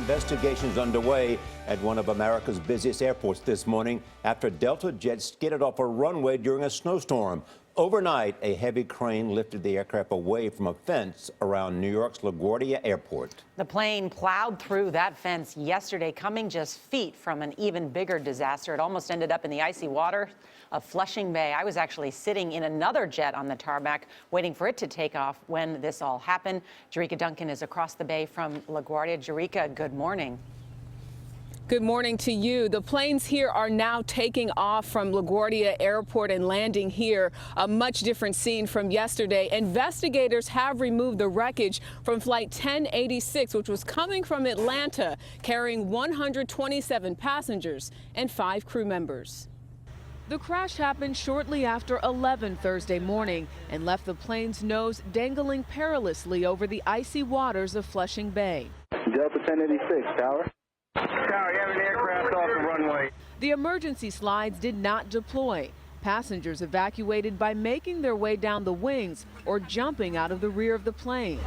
Investigations underway at one of America's busiest airports this morning after Delta jet skidded off a runway during a snowstorm. Overnight, a heavy crane lifted the aircraft away from a fence around New York's LaGuardia Airport. The plane plowed through that fence yesterday, coming just feet from an even bigger disaster. It almost ended up in the icy water of Flushing Bay. I was actually sitting in another jet on the tarmac, waiting for it to take off when this all happened. Jericka Duncan is across the bay from LaGuardia. Jericka, good morning. Good morning to you. The planes here are now taking off from LaGuardia Airport and landing here. A much different scene from yesterday. Investigators have removed the wreckage from Flight 1086, which was coming from Atlanta, carrying 127 passengers and 5 crew members. The crash happened shortly after 11 Thursday morning and left the plane's nose dangling perilously over the icy waters of Flushing Bay. Delta 1086, Tower. Tower, you have an aircraft off the runway. The emergency slides did not deploy. Passengers evacuated by making their way down the wings or jumping out of the rear of the plane.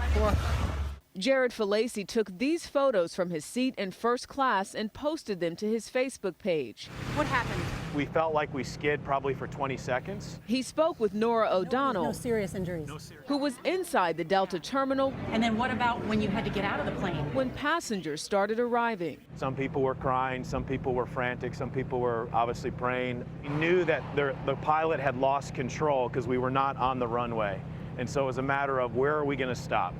Jared Falacy took these photos from his seat in first class and posted them to his Facebook page. What happened? We felt like we skid probably for 20 seconds. He spoke with Nora O'Donnell, No serious injuries. who was inside the Delta terminal. And then what about when you had to get out of the plane? When passengers started arriving. Some people were crying, some people were frantic, some people were obviously praying. We knew that the pilot had lost control because we were not on the runway. And so it was a matter of where are we going to stop?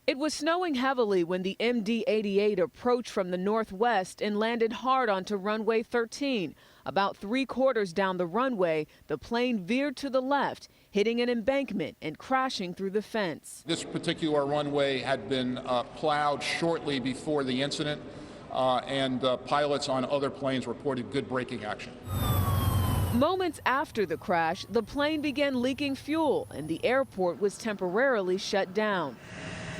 It was snowing heavily when the MD-88 approached from the northwest and landed hard onto runway 13. About 3/4 down the runway, the plane veered to the left, hitting an embankment and crashing through the fence. This particular runway had been plowed shortly before the incident, and pilots on other planes reported good braking action. Moments after the crash, the plane began leaking fuel and the airport was temporarily shut down.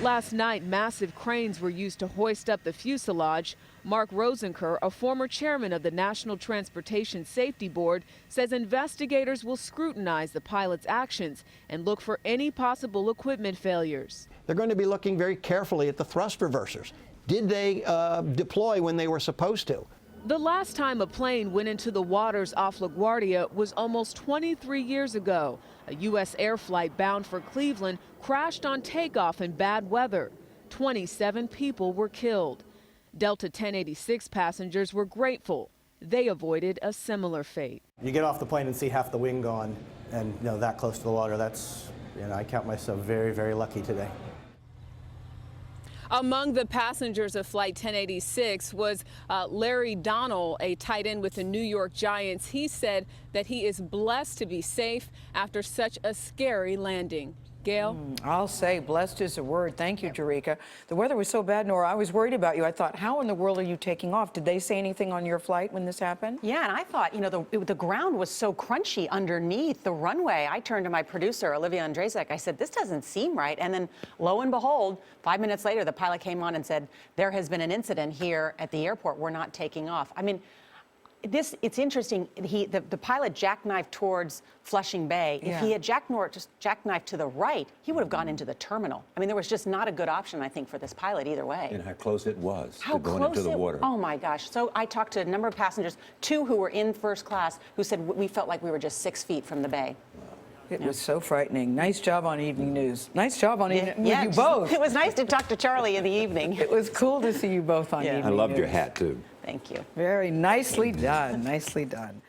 Last night, massive cranes were used to hoist up the fuselage. Mark Rosenker, a former chairman of the National Transportation Safety Board, says investigators will scrutinize the pilot's actions and look for any possible equipment failures. They're going to be looking very carefully at the thrust reversers. Did they deploy when they were supposed to? The last time a plane went into the waters off LaGuardia was almost 23 years ago. A U.S. air flight bound for Cleveland crashed on takeoff in bad weather. 27 people were killed. Delta 1086 passengers were grateful. They avoided a similar fate. You get off the plane and see half the wing gone, and that close to the water, I count myself very, very lucky today. Among the passengers of Flight 1086 was Larry Donnell, a tight end with the New York Giants. He said that he is blessed to be safe after such a scary landing. Gail? I'll say blessed is a word. Thank you, Jericka. The weather was so bad, Nora, I was worried about you. I thought, how in the world are you taking off? Did they say anything on your flight when this happened? Yeah, and I thought, the ground was so crunchy underneath the runway. I turned to my producer, Olivia Andrzejczyk. I said, this doesn't seem right. And then, lo and behold, 5 minutes later, the pilot came on and said, there has been an incident here at the airport. We're not taking off. I mean, it's interesting. The pilot jackknifed towards Flushing Bay. If he had jackknifed to the right, he would have gone into the terminal. I mean, there was just not a good option, I think, for this pilot either way. And how close it was to going into the water. Oh my gosh. So I talked to a number of passengers, 2 who were in first class, who said we felt like we were just 6 feet from the bay. It was so frightening. Nice job on Evening News. Nice job on Evening News. You both. It was nice to talk to Charlie in the evening. It was cool to see you both on Evening News. I loved your hat, too. Thank you. Very nicely done. Nicely done.